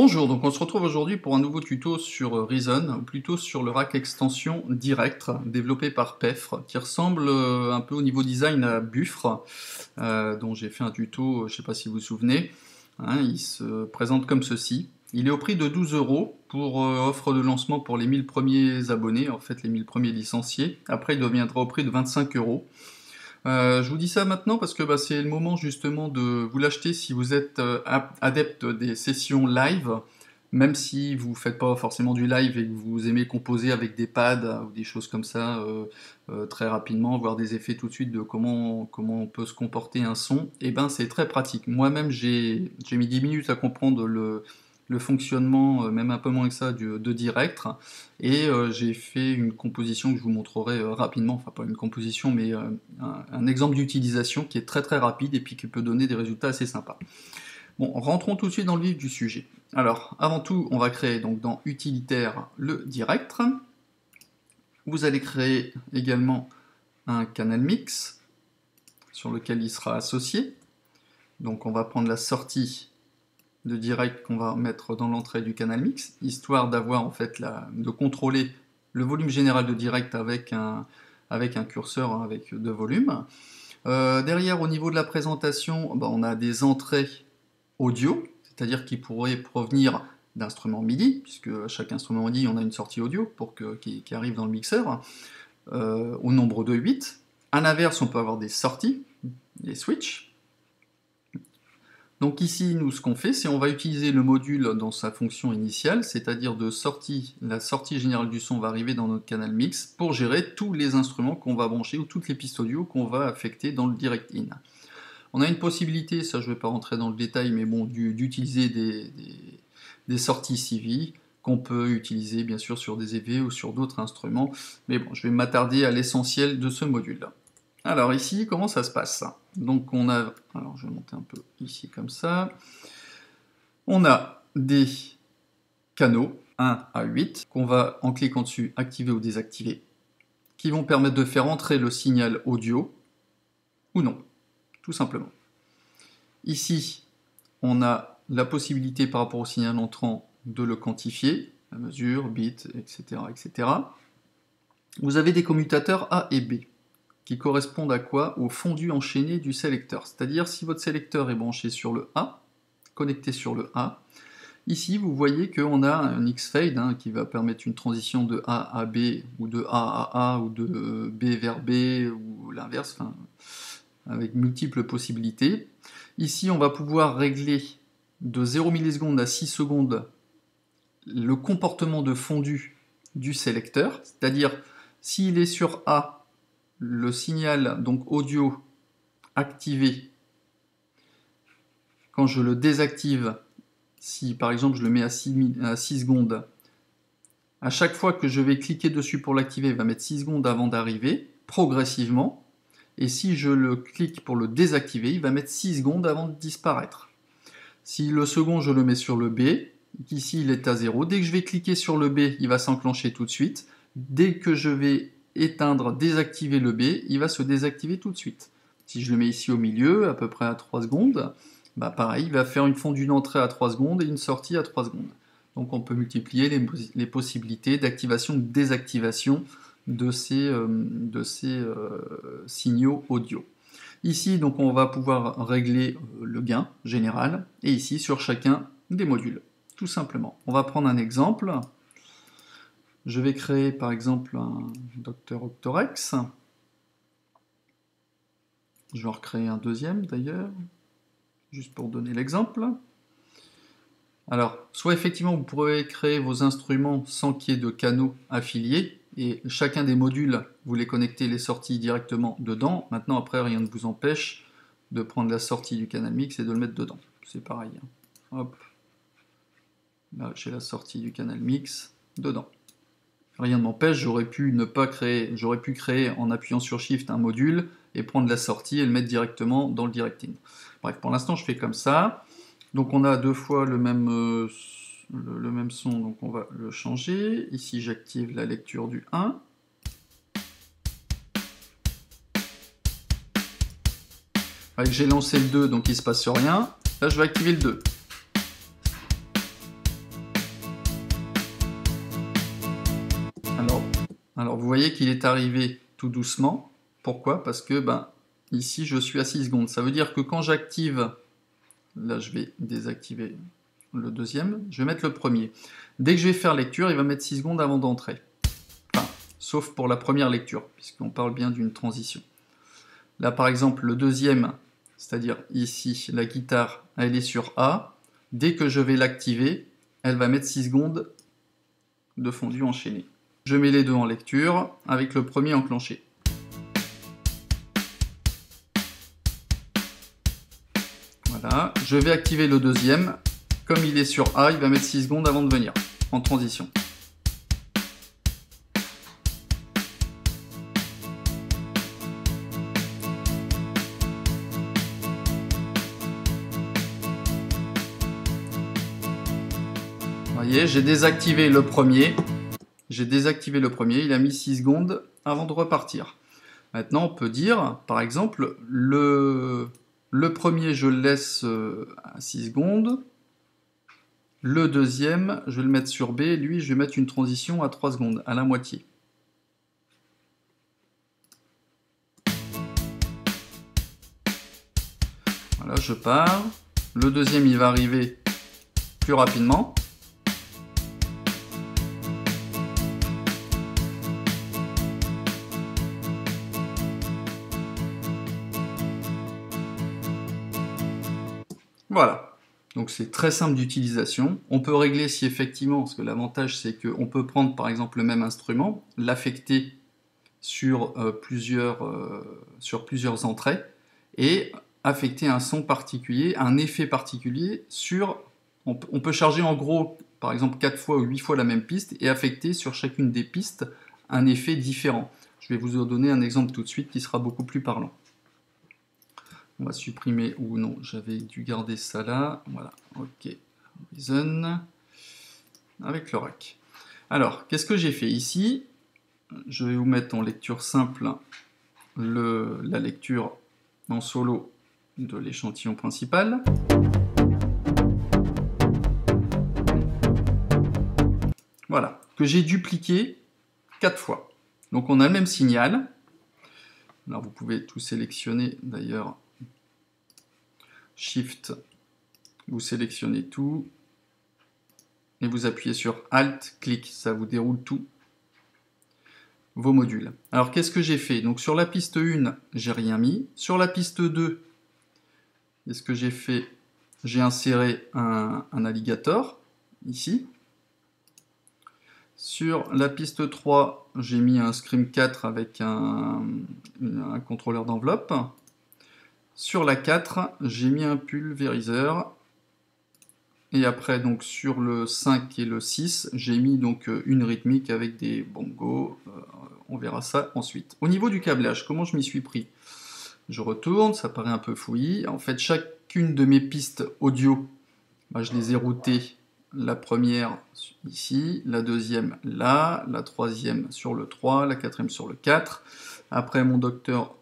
Bonjour, donc on se retrouve aujourd'hui pour un nouveau tuto sur Reason, ou plutôt sur le rack extension Direct, développé par Pefre, qui ressemble un peu au niveau design à Buffre, dont j'ai fait un tuto, je ne sais pas si vous vous souvenez. Il se présente comme ceci. Il est au prix de 12 € pour offre de lancement pour les 1000 premiers abonnés, en fait les 1000 premiers licenciés. Après, il deviendra au prix de 25 €. Je vous dis ça maintenant parce que c'est le moment justement de vous l'acheter si vous êtes adepte des sessions live, même si vous ne faites pas forcément du live et que vous aimez composer avec des pads ou des choses comme ça très rapidement, voir des effets tout de suite de comment on peut se comporter un son, et c'est très pratique. Moi-même j'ai mis 10 minutes à comprendre le fonctionnement, même un peu moins que ça, de Direct, et j'ai fait une composition que je vous montrerai rapidement, enfin pas une composition, mais un exemple d'utilisation qui est très très rapide et puis qui peut donner des résultats assez sympas. Bon, rentrons tout de suite dans le vif du sujet. Alors, avant tout, on va créer donc dans Utilitaire le Direct. Vous allez créer également un canal mix sur lequel il sera associé. Donc on va prendre la sortie de Direct qu'on va mettre dans l'entrée du canal mix, histoire d'avoir en fait de contrôler le volume général de Direct avec un curseur avec deux volumes. Derrière, au niveau de la présentation, on a des entrées audio, c'est-à-dire qui pourraient provenir d'instruments MIDI, puisque à chaque instrument MIDI, on a une sortie audio qui arrive dans le mixeur, au nombre de 8. À l'inverse, on peut avoir des sorties, des switches. Donc ici, nous, ce qu'on fait, c'est on va utiliser le module dans sa fonction initiale, c'est-à-dire de sortie. La sortie générale du son va arriver dans notre canal mix pour gérer tous les instruments qu'on va brancher ou toutes les pistes audio qu'on va affecter dans le direct in. On a une possibilité, ça je ne vais pas rentrer dans le détail, mais bon, d'utiliser des sorties CV qu'on peut utiliser bien sûr sur des EV ou sur d'autres instruments, mais bon, je vais m'attarder à l'essentiel de ce module-là. Alors ici, comment ça se passe? Donc on a, alors je vais monter un peu ici comme ça, on a des canaux 1 à 8 qu'on va, en cliquant dessus, activer ou désactiver, qui vont permettre de faire entrer le signal audio ou non, tout simplement. Ici, on a la possibilité par rapport au signal entrant de le quantifier, la mesure, bit, etc., etc. Vous avez des commutateurs A et B, qui correspondent à quoi? Au fondu enchaîné du sélecteur. C'est-à-dire si votre sélecteur est branché sur le A, connecté sur le A, ici vous voyez qu'on a un X-Fade qui va permettre une transition de A à B, ou de A à A, ou de B vers B, ou l'inverse, avec multiples possibilités. Ici on va pouvoir régler de 0 millisecondes à 6 secondes le comportement de fondu du sélecteur, c'est-à-dire s'il est sur A, le signal donc audio activé, quand je le désactive, si par exemple je le mets à 6 secondes, à chaque fois que je vais cliquer dessus pour l'activer, il va mettre 6 secondes avant d'arriver, progressivement, et si je le clique pour le désactiver, il va mettre 6 secondes avant de disparaître. Si le second je le mets sur le B, ici il est à 0, dès que je vais cliquer sur le B, il va s'enclencher tout de suite, dès que je vais éteindre, désactiver le B, il va se désactiver tout de suite. Si je le mets ici au milieu, à peu près à 3 secondes, pareil, il va faire une fondue d'entrée à 3 secondes et une sortie à 3 secondes. Donc on peut multiplier les possibilités d'activation ou de désactivation de ces signaux audio. Ici, donc, on va pouvoir régler le gain général, et ici, sur chacun des modules, tout simplement. On va prendre un exemple. Je vais créer par exemple un Dr Octorex. Je vais en recréer un deuxième d'ailleurs, juste pour donner l'exemple. Alors, soit effectivement vous pourrez créer vos instruments sans qu'il y ait de canaux affiliés, et chacun des modules, vous les connectez les sorties directement dedans. Maintenant, après, rien ne vous empêche de prendre la sortie du canal mix et de le mettre dedans. C'est pareil. Hop. Là, j'ai la sortie du canal mix dedans. Rien ne m'empêche, j'aurais pu créer en appuyant sur Shift un module et prendre la sortie et le mettre directement dans le direct in. Bref, pour l'instant je fais comme ça. Donc on a deux fois le même son, donc on va le changer. Ici j'active la lecture du 1. J'ai lancé le 2, donc il ne se passe rien. Là je vais activer le 2. voyez qu'il est arrivé tout doucement. Pourquoi? Parce que ici je suis à 6 secondes. Ça veut dire que quand j'active, là je vais désactiver le deuxième, je vais mettre le premier. Dès que je vais faire lecture, il va mettre 6 secondes avant d'entrer. Enfin, sauf pour la première lecture, puisqu'on parle bien d'une transition. Là par exemple, le deuxième, c'est-à-dire ici, la guitare, elle est sur A. Dès que je vais l'activer, elle va mettre 6 secondes de fondu enchaîné. Je mets les deux en lecture, avec le premier enclenché. Voilà, je vais activer le deuxième. Comme il est sur A, il va mettre 6 secondes avant de venir, en transition. Vous voyez, j'ai désactivé le premier. Il a mis 6 secondes avant de repartir. Maintenant, on peut dire, par exemple, le premier, je le laisse à 6 secondes. Le deuxième, je vais le mettre sur B. Lui, je vais mettre une transition à 3 secondes, à la moitié. Voilà, je pars. Le deuxième, il va arriver plus rapidement. Voilà. Donc c'est très simple d'utilisation. On peut régler si effectivement, parce que l'avantage c'est qu'on peut prendre par exemple le même instrument, l'affecter sur plusieurs entrées et affecter un son particulier, un effet particulier sur... On peut charger en gros par exemple 4 fois ou 8 fois la même piste et affecter sur chacune des pistes un effet différent. Je vais vous en donner un exemple tout de suite qui sera beaucoup plus parlant. On va supprimer, ou non, j'avais dû garder ça là. Voilà, ok. Reason. Avec le rack. Alors, qu'est-ce que j'ai fait ici? Je vais vous mettre en lecture simple la lecture en solo de l'échantillon principal. Voilà, que j'ai dupliqué 4 fois. Donc on a le même signal. Alors vous pouvez tout sélectionner d'ailleurs. Shift, vous sélectionnez tout et vous appuyez sur Alt, clic, ça vous déroule tout vos modules. Alors qu'est-ce que j'ai fait? Donc sur la piste 1, j'ai rien mis. Sur la piste 2, qu'est-ce que j'ai fait? J'ai inséré un alligator, ici. Sur la piste 3, j'ai mis un Scream 4 avec un contrôleur d'enveloppe. Sur la 4, j'ai mis un pulvériseur. Et après, donc sur le 5 et le 6, j'ai mis donc une rythmique avec des bongos. On verra ça ensuite. Au niveau du câblage, comment je m'y suis pris? Je retourne, ça paraît un peu fouillis. En fait, chacune de mes pistes audio, je les ai routées. La première ici, la deuxième là, la troisième sur le 3, la quatrième sur le 4. Après, mon docteur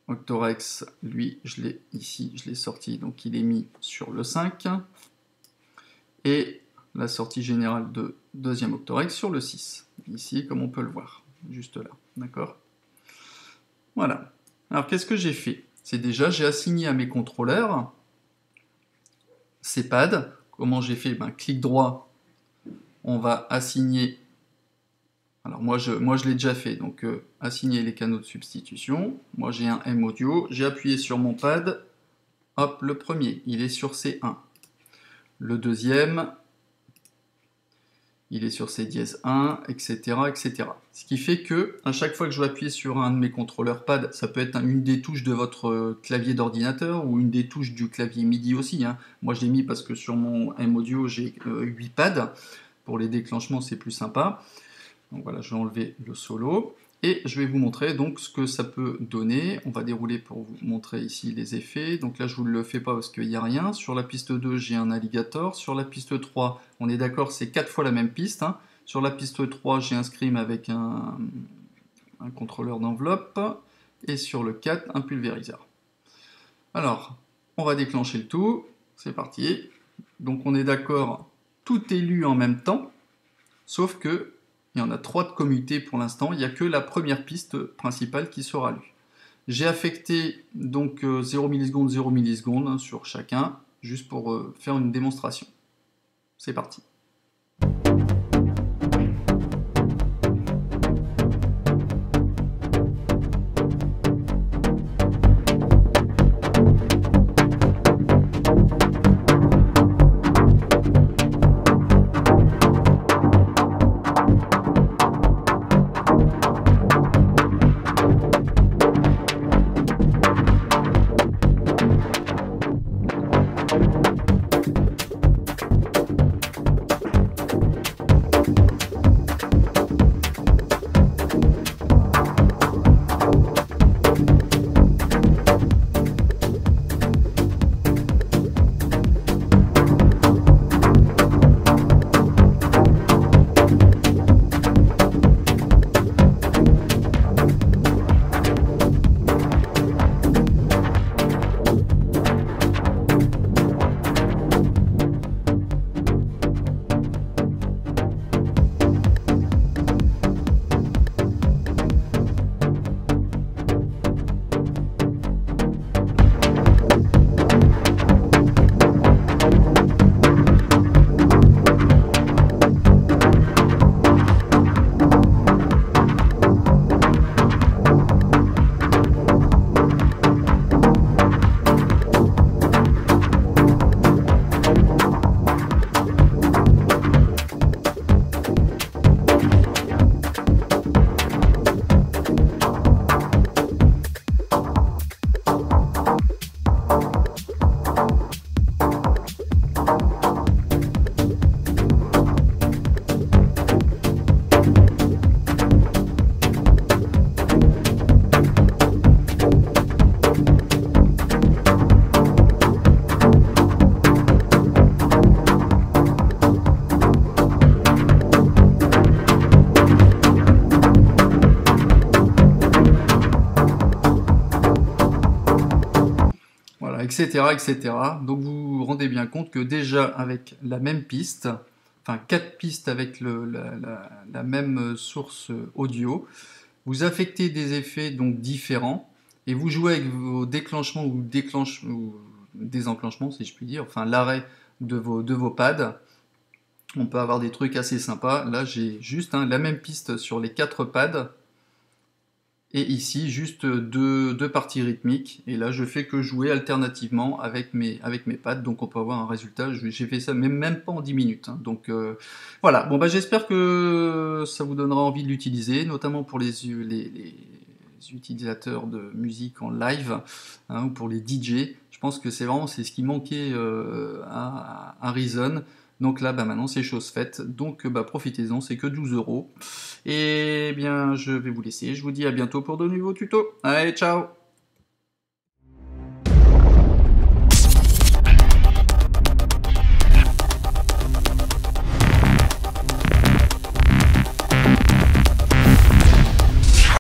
Octorex, lui, je l'ai ici, je l'ai sorti, donc il est mis sur le 5. Et la sortie générale de deuxième Octorex sur le 6. Ici, comme on peut le voir, juste là, d'accord? Voilà. Alors, qu'est-ce que j'ai fait? C'est déjà, j'ai assigné à mes contrôleurs ces pads. Comment j'ai fait? Clic droit, on va assigner... Alors moi je l'ai déjà fait, donc assigner les canaux de substitution. Moi j'ai un M audio, j'ai appuyé sur mon pad, hop, le premier, il est sur C1. Le deuxième, il est sur C dièse 1, etc., etc. Ce qui fait que, à chaque fois que je vais appuyer sur un de mes contrôleurs pad, ça peut être une des touches de votre clavier d'ordinateur ou une des touches du clavier MIDI aussi. Moi je l'ai mis parce que sur mon M audio j'ai 8 pads. Pour les déclenchements c'est plus sympa. Donc voilà, je vais enlever le solo et je vais vous montrer donc ce que ça peut donner. On va dérouler pour vous montrer ici les effets. Donc là, je ne vous le fais pas parce qu'il n'y a rien. Sur la piste 2, j'ai un alligator. Sur la piste 3, on est d'accord, c'est 4 fois la même piste. Sur la piste 3, j'ai un scream avec un contrôleur d'enveloppe. Et sur le 4, un pulvériseur. Alors, on va déclencher le tout. C'est parti. Donc on est d'accord, tout est lu en même temps. Sauf que Il y en a 3 de commutés pour l'instant, il n'y a que la première piste principale qui sera lue. J'ai affecté donc 0 millisecondes, 0 millisecondes hein, sur chacun, juste pour faire une démonstration. C'est parti. Etc., etc. Donc vous vous rendez bien compte que déjà avec la même piste, enfin 4 pistes avec la même source audio, vous affectez des effets donc différents et vous jouez avec vos déclenchements ou désenclenchements si je puis dire, enfin l'arrêt de vos pads. On peut avoir des trucs assez sympas. Là j'ai juste la même piste sur les 4 pads. Et ici, juste deux parties rythmiques. Et là, je fais que jouer alternativement avec mes pads. Donc, on peut avoir un résultat. J'ai fait ça même pas en 10 minutes. Hein. Donc, voilà. Bon, bah, j'espère que ça vous donnera envie de l'utiliser, notamment pour les utilisateurs de musique en live hein, ou pour les DJ. Je pense que c'est ce qui manquait à Reason. Donc là, bah, maintenant, c'est chose faite. Donc, bah, profitez-en, c'est que 12 €. Et bien, je vais vous laisser. Je vous dis à bientôt pour de nouveaux tutos. Allez, ciao!